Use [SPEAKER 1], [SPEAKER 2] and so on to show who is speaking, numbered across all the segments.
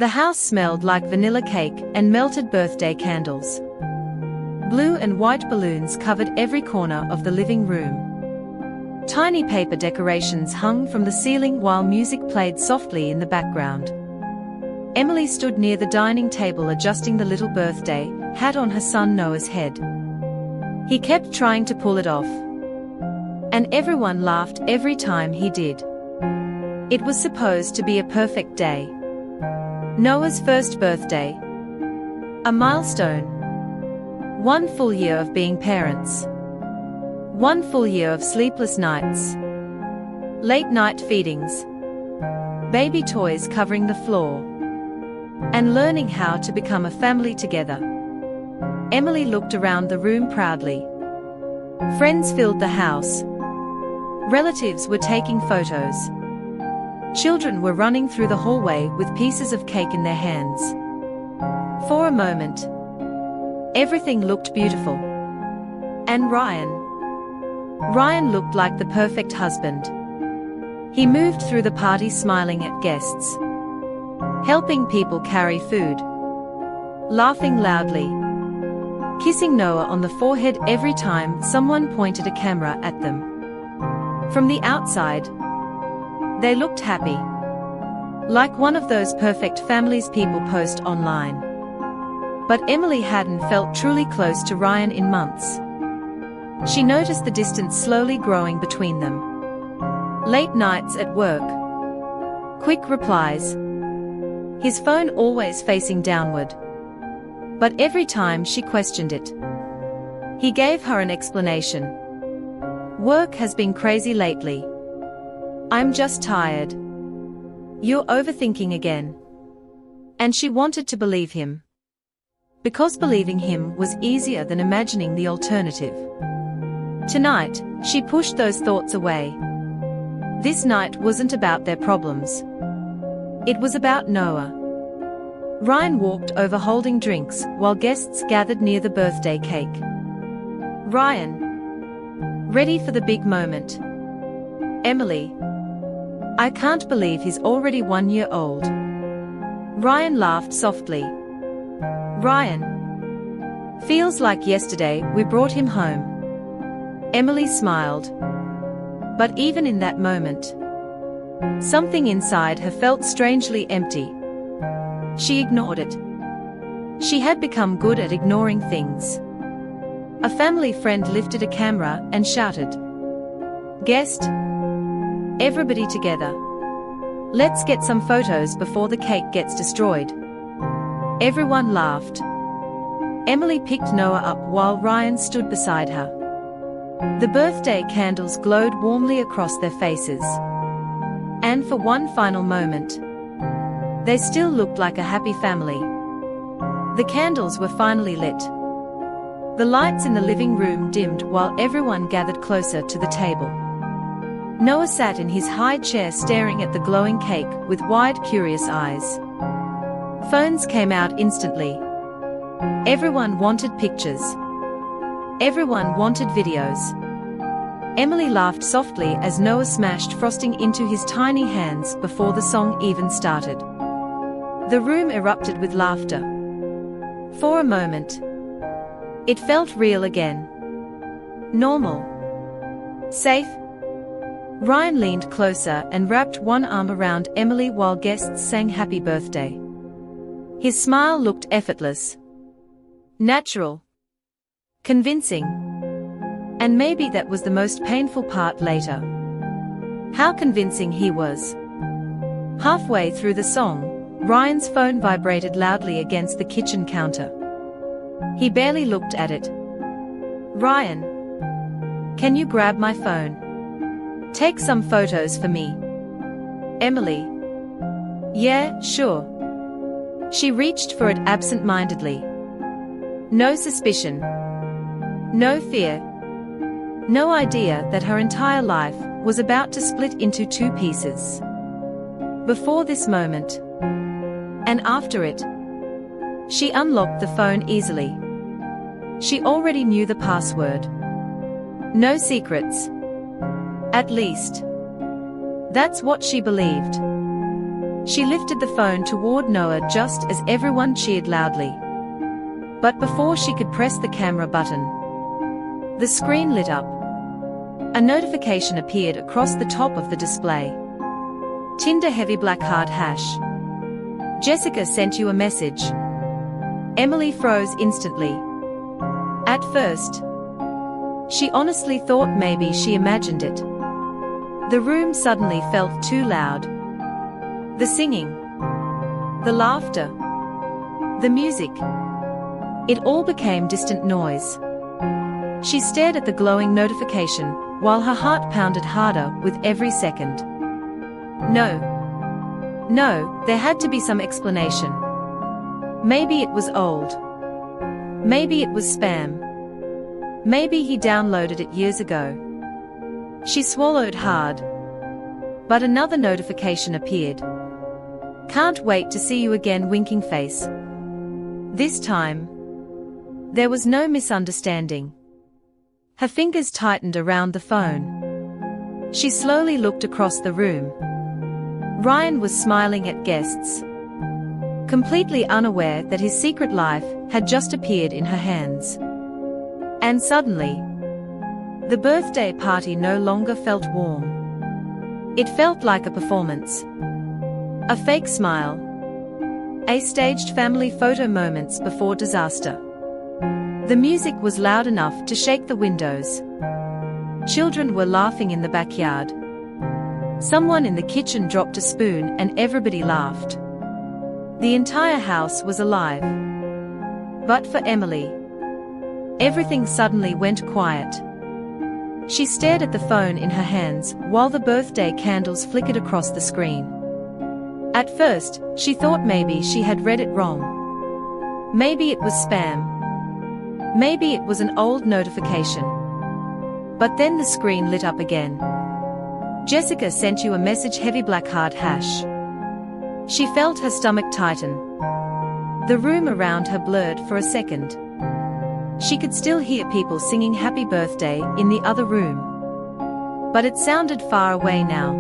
[SPEAKER 1] The house smelled like vanilla cake and melted birthday candles. Blue and white balloons covered every corner of the living room. Tiny paper decorations hung from the ceiling while music played softly in the background. Emily stood near the dining table adjusting the little birthday hat on her son Noah's head. He kept trying to pull it off. And everyone laughed every time he did. It was supposed to be a perfect day. Noah's first birthday. A milestone. 1 full year of being parents. 1 full year of sleepless nights. Late night feedings. Baby toys covering the floor. And learning how to become a family together. Emily looked around the room proudly. Friends filled the house. Relatives were taking photos. Children were running through the hallway with pieces of cake in their hands. For a moment, everything looked beautiful. And Ryan looked like the perfect husband. He moved through the party smiling at guests, helping people carry food, laughing loudly, kissing Noah on the forehead every time someone pointed a camera at them. From the outside, they looked happy. Like one of those perfect families people post online. But Emily hadn't felt truly close to Ryan in months. She noticed the distance slowly growing between them. Late nights at work. Quick replies. His phone always facing downward. But every time she questioned it, he gave her an explanation. Work has been crazy lately. I'm just tired. You're overthinking again. And she wanted to believe him. Because believing him was easier than imagining the alternative. Tonight, she pushed those thoughts away. This night wasn't about their problems. It was about Noah. Ryan walked over holding drinks while guests gathered near the birthday cake. Ryan. Ready for the big moment. Emily. I can't believe he's already 1 year old. Ryan laughed softly. Ryan. Feels like yesterday we brought him home. Emily smiled. But even in that moment, something inside her felt strangely empty. She ignored it. She had become good at ignoring things. A family friend lifted a camera and shouted. Guest. Everybody together. Let's get some photos before the cake gets destroyed. Everyone laughed. Emily picked Noah up while Ryan stood beside her. The birthday candles glowed warmly across their faces. And for one final moment, they still looked like a happy family. The candles were finally lit. The lights in the living room dimmed while everyone gathered closer to the table. Noah sat in his high chair staring at the glowing cake with wide, curious eyes. Phones came out instantly. Everyone wanted pictures. Everyone wanted videos. Emily laughed softly as Noah smashed frosting into his tiny hands before the song even started. The room erupted with laughter. For a moment, it felt real again. Normal. Safe. Ryan leaned closer and wrapped one arm around Emily while guests sang happy birthday. His smile looked effortless. Natural. Convincing. And maybe that was the most painful part later. How convincing he was. Halfway through the song, Ryan's phone vibrated loudly against the kitchen counter. He barely looked at it. Ryan. Can you grab my phone? Take some photos for me. Emily. Yeah, sure. She reached for it absent-mindedly. No suspicion. No fear. No idea that her entire life was about to split into 2 pieces. Before this moment, and after it, she unlocked the phone easily. She already knew the password. No secrets. At least, that's what she believed. She lifted the phone toward Noah just as everyone cheered loudly. But before she could press the camera button, the screen lit up. A notification appeared across the top of the display. Tinder heavy black heart hash. Jessica sent you a message. Emily froze instantly. At first, she honestly thought maybe she imagined it. The room suddenly felt too loud. The singing, the laughter, the music. It all became distant noise. She stared at the glowing notification, while her heart pounded harder with every second. No, there had to be some explanation. Maybe it was old. Maybe it was spam. Maybe he downloaded it years ago. She swallowed hard. But another notification appeared. Can't wait to see you again, winking face. This time, there was no misunderstanding. Her fingers tightened around the phone. She slowly looked across the room. Ryan was smiling at guests, completely unaware that his secret life had just appeared in her hands. And suddenly, the birthday party no longer felt warm. It felt like a performance. A fake smile. A staged family photo moments before disaster. The music was loud enough to shake the windows. Children were laughing in the backyard. Someone in the kitchen dropped a spoon and everybody laughed. The entire house was alive. But for Emily, everything suddenly went quiet. She stared at the phone in her hands while the birthday candles flickered across the screen. At first, she thought maybe she had read it wrong. Maybe it was spam. Maybe it was an old notification. But then the screen lit up again. Jessica sent you a message, heavy black heart hash. She felt her stomach tighten. The room around her blurred for a second. She could still hear people singing happy birthday in the other room. But it sounded far away now.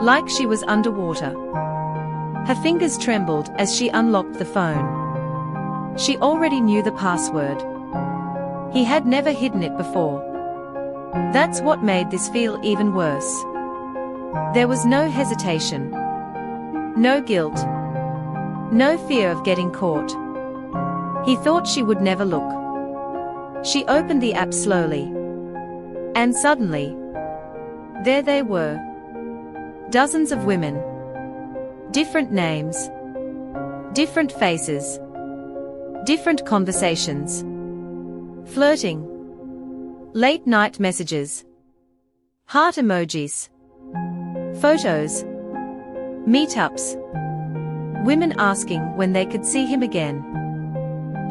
[SPEAKER 1] Like she was underwater. Her fingers trembled as she unlocked the phone. She already knew the password. He had never hidden it before. That's what made this feel even worse. There was no hesitation. No guilt. No fear of getting caught. He thought she would never look. She opened the app slowly. And suddenly, there they were. Dozens of women. Different names. Different faces. Different conversations. Flirting. Late night messages. Heart emojis. Photos. Meetups. Women asking when they could see him again.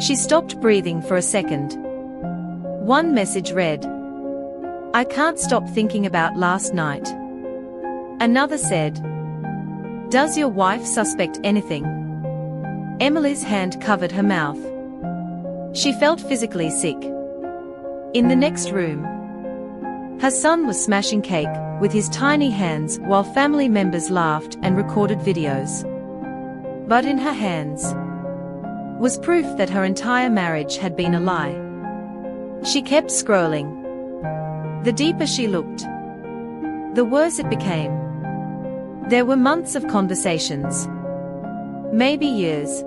[SPEAKER 1] She stopped breathing for a second. One message read, "I can't stop thinking about last night." Another said, "Does your wife suspect anything?" Emily's hand covered her mouth. She felt physically sick. In the next room, her son was smashing cake with his tiny hands while family members laughed and recorded videos. But in her hands was proof that her entire marriage had been a lie. She kept scrolling. The deeper she looked, the worse it became. There were months of conversations. Maybe years.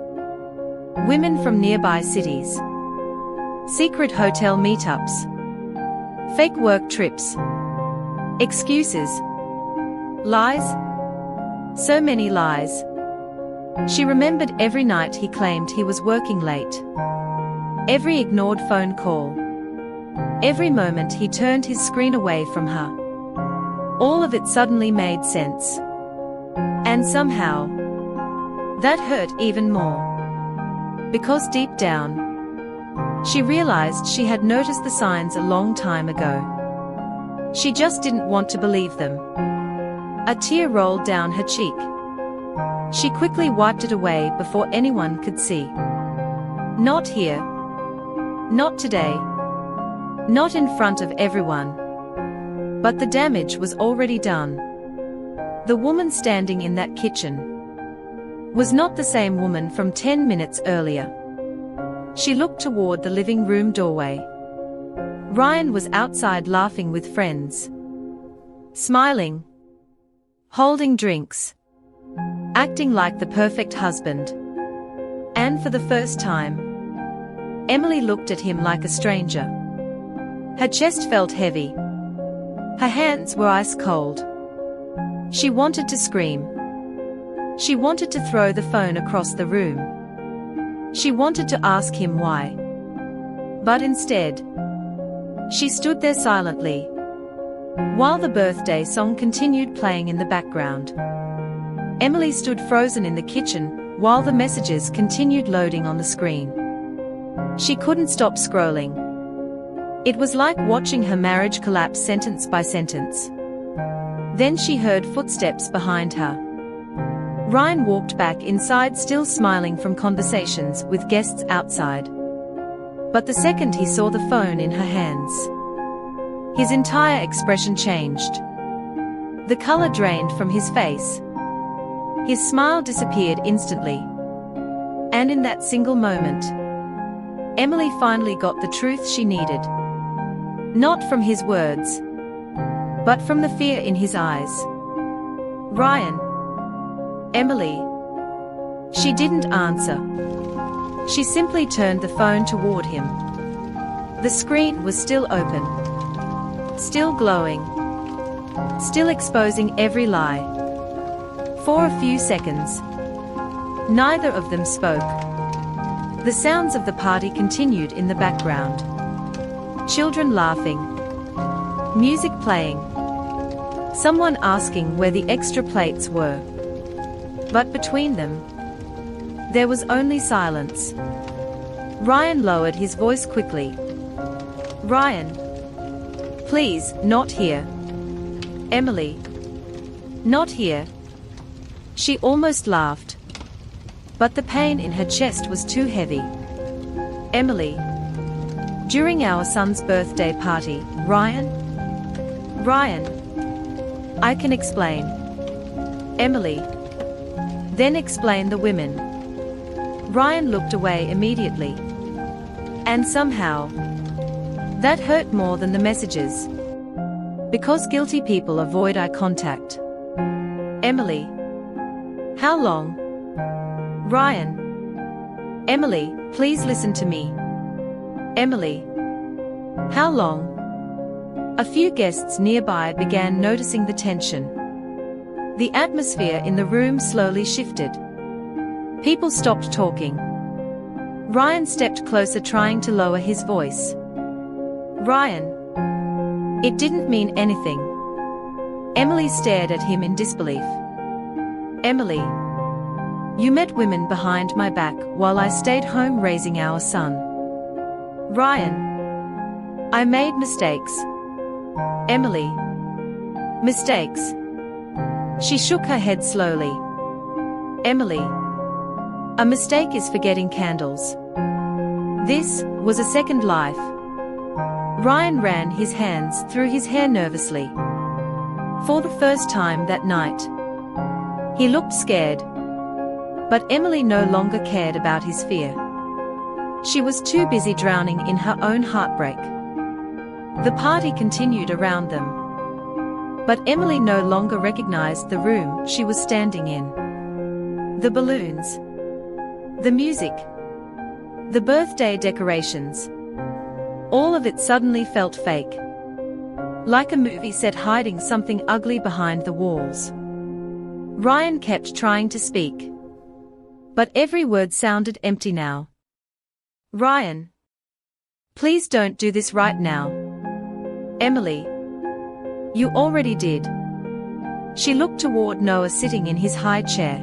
[SPEAKER 1] Women from nearby cities. Secret hotel meetups. Fake work trips. Excuses. Lies. So many lies. She remembered every night he claimed he was working late. Every ignored phone call. Every moment he turned his screen away from her. All of it suddenly made sense. And somehow, that hurt even more. Because deep down, she realized she had noticed the signs a long time ago. She just didn't want to believe them. A tear rolled down her cheek. She quickly wiped it away before anyone could see. Not here. Not today. Not in front of everyone. But the damage was already done. The woman standing in that kitchen was not the same woman from 10 minutes earlier. She looked toward the living room doorway. Ryan was outside laughing with friends, smiling, holding drinks, acting like the perfect husband. And for the first time, Emily looked at him like a stranger. Her chest felt heavy. Her hands were ice cold. She wanted to scream. She wanted to throw the phone across the room. She wanted to ask him why. But instead, she stood there silently, while the birthday song continued playing in the background. Emily stood frozen in the kitchen, while the messages continued loading on the screen. She couldn't stop scrolling. It was like watching her marriage collapse sentence by sentence. Then she heard footsteps behind her. Ryan walked back inside, still smiling from conversations with guests outside. But the second he saw the phone in her hands, his entire expression changed. The color drained from his face. His smile disappeared instantly. And in that single moment, Emily finally got the truth she needed. Not from his words, but from the fear in his eyes. Ryan. Emily. She didn't answer. She simply turned the phone toward him. The screen was still open, still glowing, still exposing every lie. For a few seconds, neither of them spoke. The sounds of the party continued in the background. Children laughing, music playing, someone asking where the extra plates were. But between them, there was only silence. Ryan lowered his voice quickly. Ryan. Please, not here. Emily. Not here. She almost laughed. But the pain in her chest was too heavy. Emily. During our son's birthday party, Ryan? Ryan. I can explain. Emily. Then explain the women. Ryan looked away immediately. And somehow, that hurt more than the messages. Because guilty people avoid eye contact. Emily. How long? Ryan. Emily, please listen to me. Emily. How long? A few guests nearby began noticing the tension. The atmosphere in the room slowly shifted. People stopped talking. Ryan stepped closer, trying to lower his voice. Ryan. It didn't mean anything. Emily stared at him in disbelief. Emily. You met women behind my back while I stayed home raising our son. Ryan. I made mistakes. Emily. Mistakes. She shook her head slowly. Emily. A mistake is forgetting candles. This was a second life. Ryan ran his hands through his hair nervously. For the first time that night, he looked scared. But Emily no longer cared about his fear. She was too busy drowning in her own heartbreak. The party continued around them. But Emily no longer recognized the room she was standing in. The balloons, the music, the birthday decorations. All of it suddenly felt fake. Like a movie set hiding something ugly behind the walls. Ryan kept trying to speak. But every word sounded empty now. Ryan. Please don't do this right now. Emily. You already did. She looked toward Noah sitting in his high chair.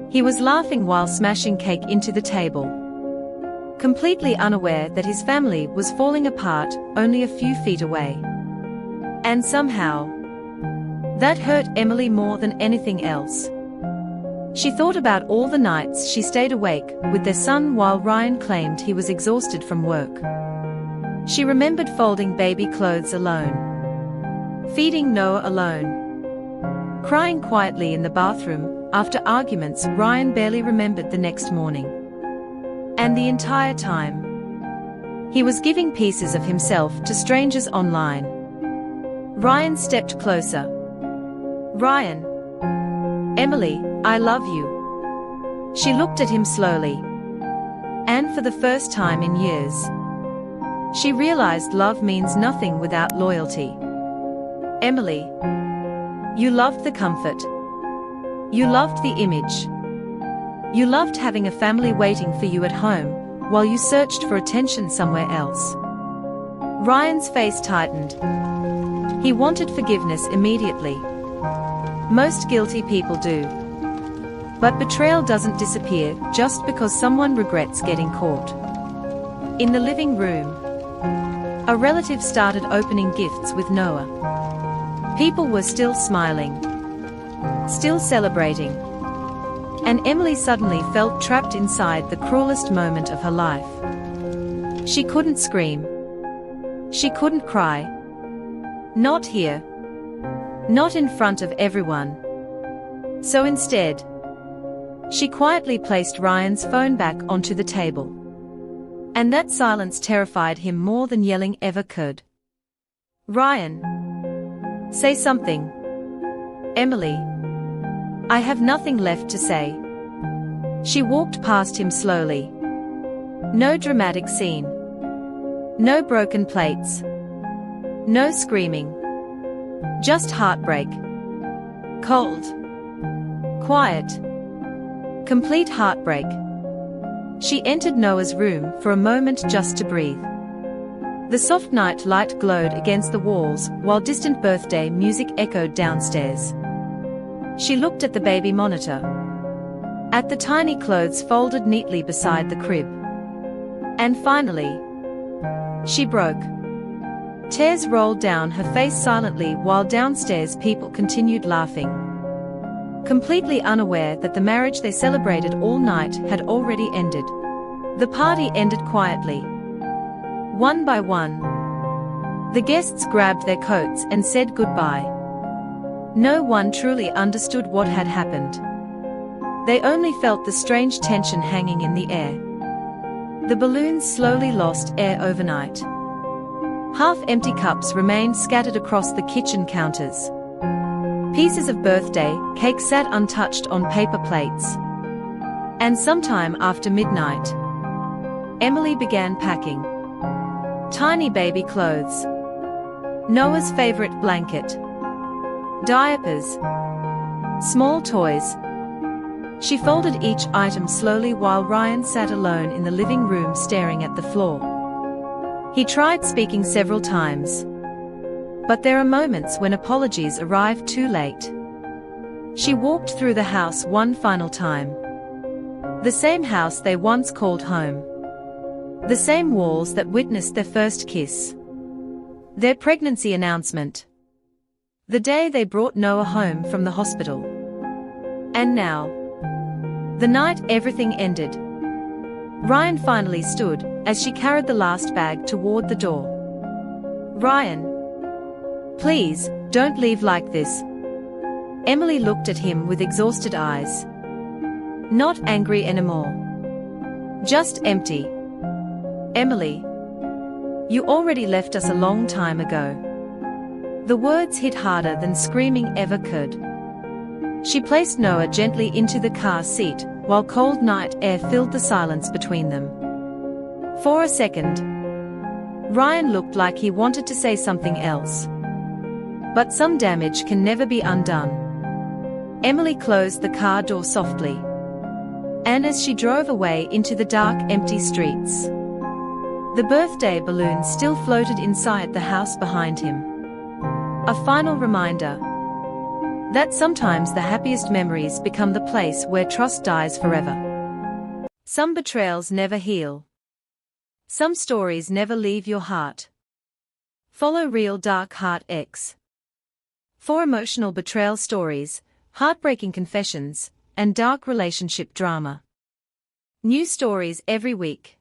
[SPEAKER 1] He was laughing while smashing cake into the table, completely unaware that his family was falling apart only a few feet away. And somehow, that hurt Emily more than anything else. She thought about all the nights she stayed awake with their son while Ryan claimed he was exhausted from work. She remembered folding baby clothes alone, feeding Noah alone, Crying quietly in the bathroom, after arguments Ryan barely remembered the next morning. And the entire time, he was giving pieces of himself to strangers online. Ryan stepped closer. "Ryan. Emily, I love you." She looked at him slowly. And for the first time in years, she realized love means nothing without loyalty. "Emily. You loved the comfort. You loved the image. You loved having a family waiting for you at home, while you searched for attention somewhere else." Ryan's face tightened. He wanted forgiveness immediately. Most guilty people do. But betrayal doesn't disappear just because someone regrets getting caught. In the living room, a relative started opening gifts with Noah. People were still smiling, still celebrating. And Emily suddenly felt trapped inside the cruelest moment of her life. She couldn't scream. She couldn't cry. Not here. Not in front of everyone. So instead, she quietly placed Ryan's phone back onto the table. And that silence terrified him more than yelling ever could. "Ryan. Say something." "Emily. I have nothing left to say." She walked past him slowly. No dramatic scene. No broken plates. No screaming. Just heartbreak. Cold. Quiet. Complete heartbreak. She entered Noah's room for a moment just to breathe. The soft night light glowed against the walls while distant birthday music echoed downstairs. She looked at the baby monitor. At the tiny clothes folded neatly beside the crib. And finally, she broke. Tears rolled down her face silently while downstairs people continued laughing, completely unaware that the marriage they celebrated all night had already ended. The party ended quietly. One by one, the guests grabbed their coats and said goodbye. No one truly understood what had happened. They only felt the strange tension hanging in the air. The balloons slowly lost air overnight. Half-empty cups remained scattered across the kitchen counters. Pieces of birthday cake sat untouched on paper plates. And sometime after midnight, Emily began packing. Tiny baby clothes. Noah's favorite blanket. Diapers. Small toys. She folded each item slowly while Ryan sat alone in the living room staring at the floor. He tried speaking several times. But there are moments when apologies arrive too late. She walked through the house one final time. The same house they once called home. The same walls that witnessed their first kiss. Their pregnancy announcement. The day they brought Noah home from the hospital. And now, the night everything ended. Ryan finally stood as she carried the last bag toward the door. "Ryan. Please, don't leave like this." Emily looked at him with exhausted eyes. Not angry anymore. Just empty. "Emily. You already left us a long time ago." The words hit harder than screaming ever could. She placed Noah gently into the car seat, while cold night air filled the silence between them. For a second, Ryan looked like he wanted to say something else. But some damage can never be undone. Emily closed the car door softly. And as she drove away into the dark, empty streets, the birthday balloon still floated inside the house behind him. A final reminder that sometimes the happiest memories become the place where trust dies forever. Some betrayals never heal. Some stories never leave your heart. Follow Real Dark Heart X for emotional betrayal stories, heartbreaking confessions, and dark relationship drama. New stories every week.